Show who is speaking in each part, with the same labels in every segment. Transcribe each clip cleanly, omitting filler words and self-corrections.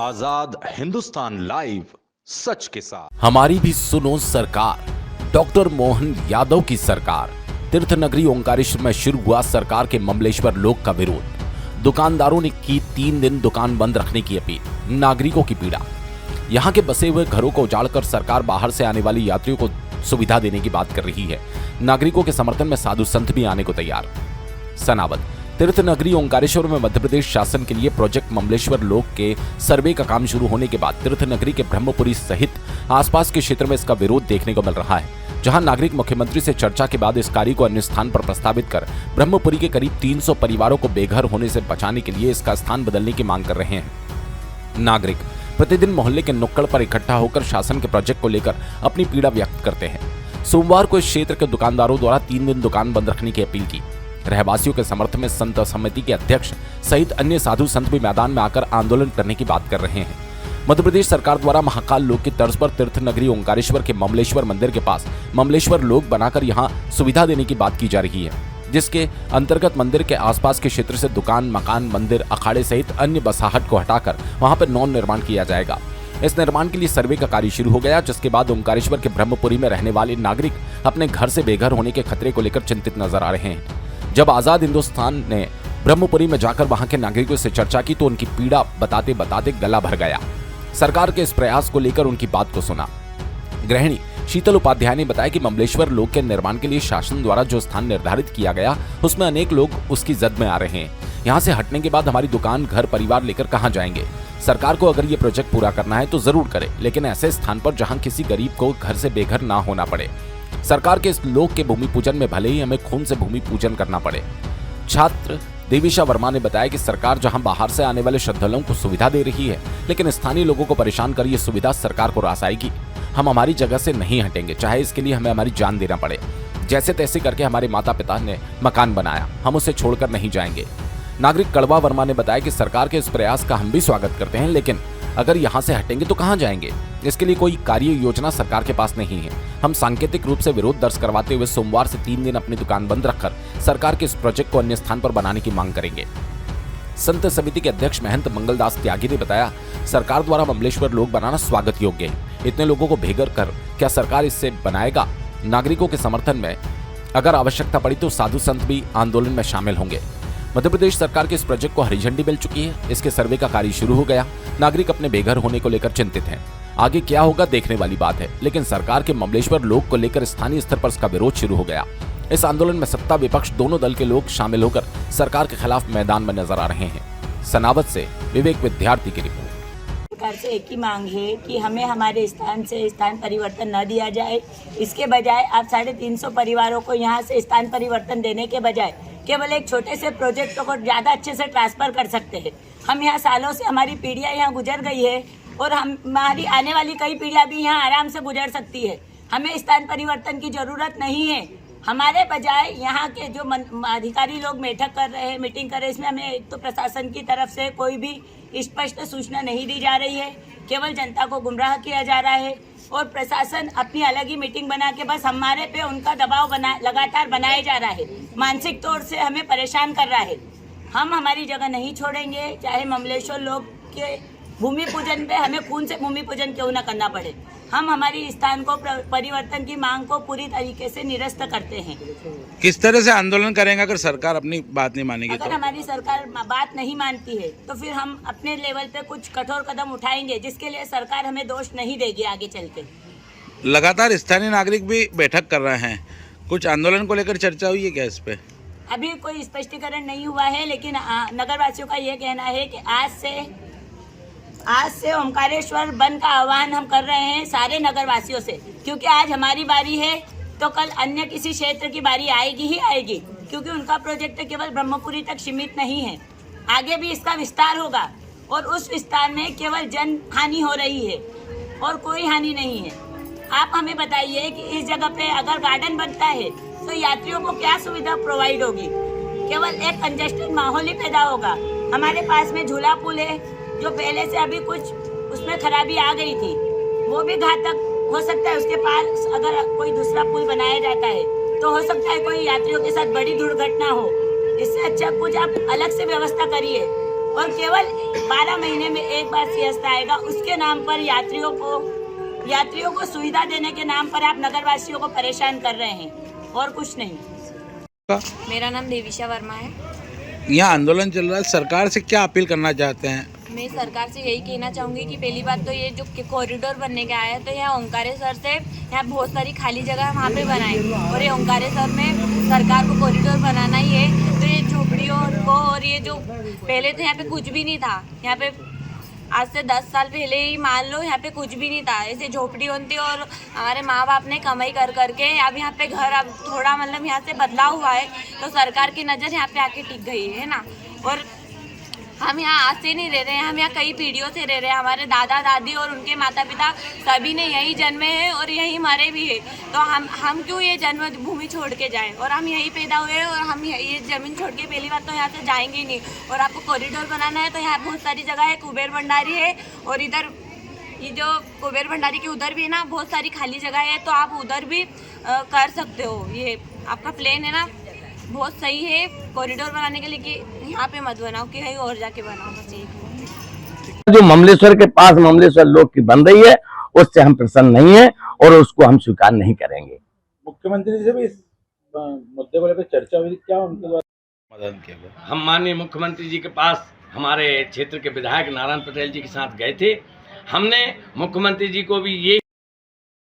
Speaker 1: आजाद Hindustan live, सच के साथ।
Speaker 2: हमारी भी सुनो सरकार, डॉक्टर मोहन यादव की सरकार। तीर्थ नगरी ओंकारेश्वर में शुरू हुआ सरकार के ममलेश्वर लोक का विरोध। दुकानदारों ने की 3 दिन दुकान बंद रखने की अपील। नागरिकों की पीड़ा। यहाँ के बसे हुए घरों को उजाड़कर सरकार बाहर से आने वाली यात्रियों को सुविधा देने की बात कर रही है। नागरिकों के समर्थन में साधु संत भी आने को तैयार। सनावत तीर्थ नगरी ओंकारेश्वर में मध्य प्रदेश शासन के लिए प्रोजेक्ट ममलेश्वर लोक के सर्वे का काम शुरू होने के बाद तीर्थ नगरी के ब्रह्मपुरी सहित आसपास के क्षेत्र में इसका विरोध देखने को मिल रहा है, जहां नागरिक मुख्यमंत्री से चर्चा के बाद इस कार्य को अन्य स्थान पर प्रस्तावित कर ब्रह्मपुरी के करीब 300 परिवारों को बेघर होने से बचाने के लिए इसका स्थान बदलने की मांग कर रहे हैं। नागरिक प्रतिदिन मोहल्ले के नुक्कड़ पर इकट्ठा होकर शासन के प्रोजेक्ट को लेकर अपनी पीड़ा व्यक्त करते हैं। सोमवार को इस क्षेत्र के दुकानदारों द्वारा 3 दिन दुकान बंद रखने की अपील की। रहवासियों के समर्थन में संत समिति के अध्यक्ष सहित अन्य साधु संत भी मैदान में आकर आंदोलन करने की बात कर रहे हैं। मध्य प्रदेश सरकार द्वारा महाकाल लोक की तर्ज पर तीर्थ नगरी ओंकारेश्वर के ममलेश्वर मंदिर के पास ममलेश्वर लोक बनाकर यहां सुविधा देने की बात की जा रही है, जिसके अंतर्गत मंदिर के आसपास के क्षेत्र से दुकान, मकान, मंदिर, अखाड़े सहित अन्य बसाहट को हटाकर वहां पर नौ निर्माण किया जाएगा। इस निर्माण के लिए सर्वे का कार्य शुरू हो गया, जिसके बाद ओंकारेश्वर के ब्रह्मपुरी में रहने वाले नागरिक अपने घर से बेघर होने के खतरे को लेकर चिंतित नजर आ रहे हैं। जब आजाद हिंदुस्तान ने ब्रह्मपुरी में जाकर वहां के नागरिकों से चर्चा की तो उनकी पीड़ा बताते बताते गला भर गया। सरकार के इस प्रयास को लेकर उनकी बात को सुना। गृहिणी शीतल उपाध्याय ने बताया कि ममलेश्वर लोक के निर्माण के लिए शासन द्वारा जो स्थान निर्धारित किया गया उसमें अनेक लोग उसकी जद में आ रहे हैं। यहाँ से हटने के बाद हमारी दुकान, घर, परिवार लेकर कहाँ जाएंगे? सरकार को अगर ये प्रोजेक्ट पूरा करना है तो जरूर करे, लेकिन ऐसे स्थान पर जहाँ किसी गरीब को घर से बेघर ना होना पड़े। सरकार के इस लोक के भूमि पूजन में भले ही हमें खून से भूमि पूजन करना पड़े। छात्र देवीशा वर्मा ने बताया कि सरकार जहां बाहर से आने वाले श्रद्धालुओं को सुविधा दे रही है, लेकिन स्थानीय लोगों को परेशान कर ये सुविधा सरकार को रास आएगी। हम हमारी जगह से नहीं हटेंगे, चाहे इसके लिए हमें हमारी जान देना पड़े। जैसे तैसे करके हमारे माता पिता ने मकान बनाया, हम उसे छोड़कर नहीं जाएंगे। नागरिक कड़वा वर्मा ने बताया कि सरकार के इस प्रयास का हम भी स्वागत करते हैं, लेकिन अगर यहाँ से हटेंगे तो कहाँ जाएंगे? इसके लिए कोई कार्य योजना सरकार के पास नहीं है। हम सांकेतिक रूप से विरोध दर्ज करवाते हुए सोमवार से 3 दिन अपनी दुकान बंद रखकर सरकार के इस प्रोजेक्ट को अन्य स्थान पर बनाने की मांग करेंगे। संत समिति के अध्यक्ष महंत मंगलदास त्यागी ने बताया, सरकार द्वारा ममलेश्वर लोक बनाना स्वागत योग्य है। इतने लोगों को बेघर कर क्या सरकार इससे बनाएगा? नागरिकों के समर्थन में अगर आवश्यकता पड़ी तो साधु संत भी आंदोलन में शामिल होंगे। मध्य प्रदेश सरकार के इस प्रोजेक्ट को हरी झंडी मिल चुकी है। इसके सर्वे का कार्य शुरू हो गया। नागरिक अपने बेघर होने को लेकर चिंतित हैं। आगे क्या होगा देखने वाली बात है, लेकिन सरकार के ममलेश्वर लोक को लेकर स्थानीय स्तर पर इसका विरोध शुरू हो गया। इस आंदोलन में सत्ता विपक्ष दोनों दल के लोग शामिल होकर सरकार के खिलाफ मैदान में नजर आ रहे हैं। सनावत से विवेक विद्यार्थी की रिपोर्ट।
Speaker 3: सरकार से एक ही मांग है कि हमें हमारे स्थान से स्थान परिवर्तन न दिया जाए। इसके बजाय आप 350 परिवारों को यहाँ से स्थान परिवर्तन देने के बजाय केवल एक छोटे से प्रोजेक्ट को ज़्यादा अच्छे से ट्रांसफर कर सकते हैं। हम यहाँ सालों से, हमारी पीढ़ियाँ यहाँ गुजर गई है और हमारी आने वाली कई पीढ़ियाँ भी यहाँ आराम से गुजर सकती है। हमें स्थान परिवर्तन की ज़रूरत नहीं है। हमारे बजाय यहाँ के जो अधिकारी लोग बैठक कर रहे हैं, मीटिंग कर रहे हैं, इसमें हमें एक तो प्रशासन की तरफ से कोई भी स्पष्ट सूचना नहीं दी जा रही है। केवल जनता को गुमराह किया जा रहा है और प्रशासन अपनी अलग ही मीटिंग बना के बस हमारे पे उनका दबाव लगातार बनाया जा रहा है। मानसिक तौर से हमें परेशान कर रहा है। हम हमारी जगह नहीं छोड़ेंगे, चाहे ममलेश्वर लोक के भूमि पूजन पे हमें खून से भूमि पूजन क्यों न करना पड़े। हम हमारी स्थान को परिवर्तन की मांग को पूरी तरीके से निरस्त करते हैं।
Speaker 4: किस तरह से आंदोलन करेंगे अगर सरकार अपनी बात नहीं मानेगी?
Speaker 3: अगर हमारी सरकार बात नहीं मानती है तो फिर हम अपने लेवल पे कुछ कठोर कदम उठाएंगे, जिसके लिए सरकार हमें दोष नहीं देगी आगे चल के।
Speaker 4: लगातार स्थानीय नागरिक भी बैठक कर रहे हैं, कुछ आंदोलन को लेकर चर्चा हुई है क्या इस पे?
Speaker 3: अभी कोई स्पष्टीकरण नहीं हुआ है, लेकिन नगरवासियों का ये कहना है कि आज से ओंकारेश्वर बंद का आह्वान हम कर रहे हैं सारे नगरवासियों से, क्योंकि आज हमारी बारी है तो कल अन्य किसी क्षेत्र की बारी आएगी ही आएगी, क्योंकि उनका प्रोजेक्ट केवल ब्रह्मपुरी तक सीमित नहीं है। आगे भी इसका विस्तार होगा और उस विस्तार में केवल जन हानि हो रही है और कोई हानि नहीं है। आप हमें बताइए कि इस जगह पे अगर गार्डन बनता है तो यात्रियों को क्या सुविधा प्रोवाइड होगी? केवल एक कंजेस्टेड माहौल ही पैदा होगा। हमारे पास में झूला पुल है जो पहले से अभी कुछ उसमें खराबी आ गई थी, वो भी घातक हो सकता है। उसके पास अगर कोई दूसरा पुल बनाया जाता है तो हो सकता है कोई यात्रियों के साथ बड़ी दुर्घटना हो। इससे अच्छा कुछ आप अलग से व्यवस्था करिए। और केवल 12 महीने में एक बार सियस्त आएगा, उसके नाम पर यात्रियों को सुविधा देने के नाम पर आप नगरवासियों को परेशान कर रहे हैं और कुछ नहीं।
Speaker 5: मेरा नाम देविशा वर्मा है।
Speaker 4: यहाँ आंदोलन चल रहा है, सरकार से क्या अपील करना चाहते हैं?
Speaker 5: मैं सरकार से यही कहना चाहूँगी कि पहली बात तो ये जो कॉरिडोर बनने का है तो यहाँ ओंकारेश्वर से यहाँ बहुत सारी खाली जगह वहाँ पे बनाए और ये ओंकारेश्वर में सरकार को कॉरिडोर बनाना ही है। तो ये झोपड़ियों को और ये जो पहले तो यहाँ पे कुछ भी नहीं था, यहाँ पे आज से 10 साल पहले ही मान लो यहाँ पे कुछ भी नहीं था, ऐसे झोपड़ी होती और हमारे माँ बाप ने कमाई कर करके अब यहाँ पे घर अब थोड़ा मतलब यहाँ से बदलाव हुआ है तो सरकार की नज़र यहाँ पे आके टिक गई है ना। और हम यहाँ आज से नहीं रह रहे हैं, हम यहाँ कई पीढ़ियों से रह रहे हैं। हमारे दादा दादी और उनके माता पिता सभी ने यही जन्मे हैं और यही मरे भी है, तो हम क्यों ये जन्मभूमि छोड़ के जाएं? और हम यहीं पैदा हुए हैं और हम ये ज़मीन छोड़ के पहली बात तो यहाँ से जाएंगे ही नहीं। और आपको कॉरिडोर बनाना है तो यहाँ बहुत सारी जगह है, कुबेर भंडारी है और इधर ये जो कुबेर भंडारी के उधर भी है ना बहुत सारी खाली जगह है, तो आप उधर भी कर सकते हो। ये आपका प्लान है ना बहुत सही है कॉरिडोर बनाने के लिए कि यहाँ पे मत बनाओ कि कहीं और जाके बनाओ, बस यही।
Speaker 6: जो ममलेश्वर के पास ममलेश्वर लोक की बन रही है उससे हम प्रसन्न नहीं है और उसको हम स्वीकार नहीं करेंगे।
Speaker 4: मुख्यमंत्री जी से भी इस मुद्दे को लेकर चर्चा हुई, क्या उनके द्वारा समाधान किया गया?
Speaker 7: हम माननीय मुख्यमंत्री जी के पास हमारे क्षेत्र के विधायक नारायण पटेल जी के साथ गए थे। हमने मुख्यमंत्री जी को भी ये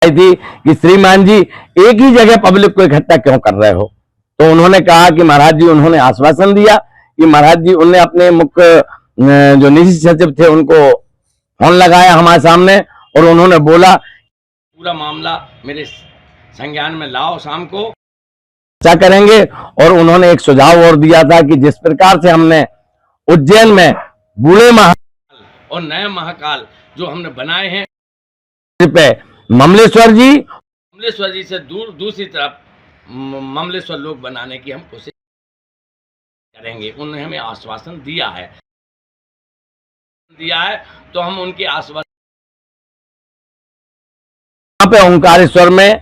Speaker 6: थी कि श्रीमान जी एक ही जगह पब्लिक को इकट्ठा क्यों कर रहे हो, तो उन्होंने कहा कि महाराज जी उन्होंने आश्वासन दिया कि महाराज जी उन्होंने अपने मुख्य जो निजी सचिव थे उनको फोन लगाया हमारे सामने और उन्होंने बोला
Speaker 7: पूरा मामला मेरे संज्ञान में लाओ, शाम को
Speaker 6: क्या करेंगे। और उन्होंने एक सुझाव और दिया था कि जिस प्रकार से हमने उज्जैन में बूढ़े महाकाल
Speaker 7: और नए महाकाल जो हमने बनाए हैं
Speaker 6: पे ममलेश्वर जी
Speaker 7: से दूर दूसरी तरफ ममलेश्वर लोक बनाने की हम कोशिश करेंगे। उन्होंने हमें आश्वासन दिया है तो हम उनके आश्वासन
Speaker 6: यहाँ पे ओंकारेश्वर में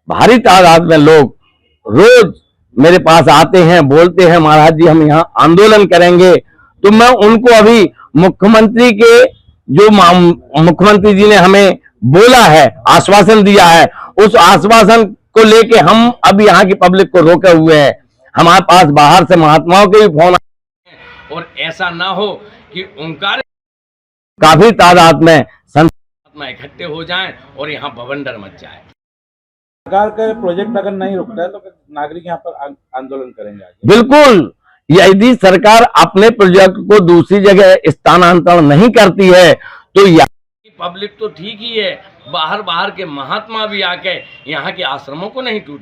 Speaker 6: भारी तादाद में लोग रोज मेरे पास आते हैं, बोलते हैं महाराज जी हम यहाँ आंदोलन करेंगे। तो मैं उनको अभी मुख्यमंत्री के जो मुख्यमंत्री जी ने हमें बोला है, आश्वासन दिया है, उस आश्वासन को लेके हम अब यहाँ की पब्लिक को रोके हुए हैं। हमारे पास बाहर से महात्माओं के भी फोन
Speaker 7: और ऐसा ना हो कि ओंकार
Speaker 6: काफी तादाद में
Speaker 7: महात्मा इकट्ठे हो जाएं और यहाँ बवंडर मच जाए।
Speaker 4: सरकार का प्रोजेक्ट अगर नहीं रुकता है तो नागरिक यहाँ पर आंदोलन करेंगे आगे।
Speaker 6: बिल्कुल, यदि सरकार अपने प्रोजेक्ट को दूसरी जगह स्थानांतरण नहीं करती है तो
Speaker 7: पब्लिक तो ठीक ही है, बाहर के महात्मा भी आके यहाँ के आश्रमों को नहीं टूट